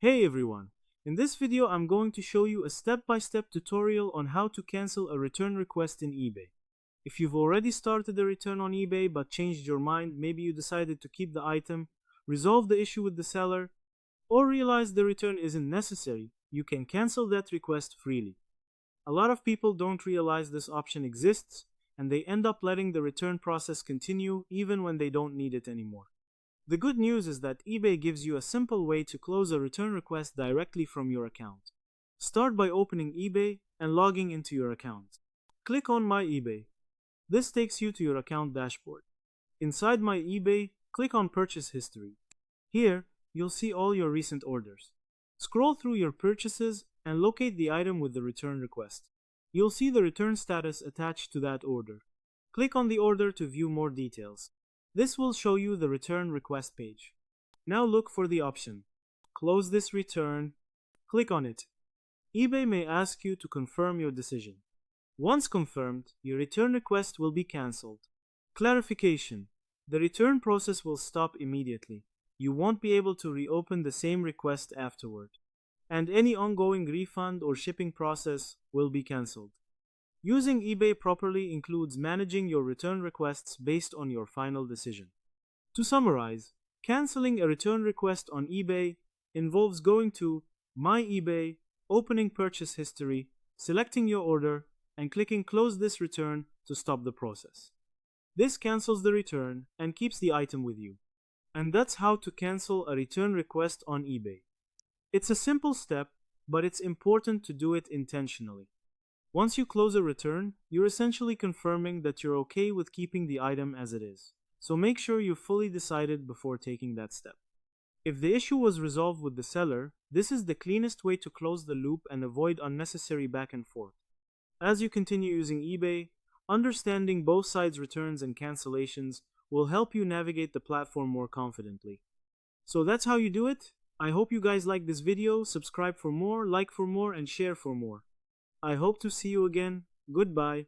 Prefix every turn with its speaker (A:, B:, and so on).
A: Hey everyone! In this video I'm going to show you a step-by-step tutorial on how to cancel a return request in eBay. If you've already started a return on eBay but changed your mind, maybe you decided to keep the item, resolve the issue with the seller, or realize the return isn't necessary, you can cancel that request freely. A lot of people don't realize this option exists, and they end up letting the return process continue even when they don't need it anymore. The good news is that eBay gives you a simple way to close a return request directly from your account. Start by opening eBay and logging into your account. Click on My eBay. This takes you to your account dashboard. Inside My eBay, click on Purchase History. Here, you'll see all your recent orders. Scroll through your purchases and locate the item with the return request. You'll see the return status attached to that order. Click on the order to view more details. This will show you the return request page. Now look for the option Close this return. Click on it. eBay may ask you to confirm your decision. Once confirmed, your return request will be cancelled. Clarification: the return process will stop immediately. You won't be able to reopen the same request afterward, and any ongoing refund or shipping process will be cancelled. Using eBay properly includes managing your return requests based on your final decision. To summarize, canceling a return request on eBay involves going to My eBay, opening Purchase History, selecting your order, and clicking Close this return to stop the process. This cancels the return and keeps the item with you. And that's how to cancel a return request on eBay. It's a simple step, but it's important to do it intentionally. Once you close a return, you're essentially confirming that you're okay with keeping the item as it is. So make sure you've fully decided before taking that step. If the issue was resolved with the seller, this is the cleanest way to close the loop and avoid unnecessary back and forth. As you continue using eBay, understanding both sides' returns and cancellations will help you navigate the platform more confidently. So that's how you do it. I hope you guys like this video. Subscribe for more, like for more, and share for more. I hope to see you again. Goodbye.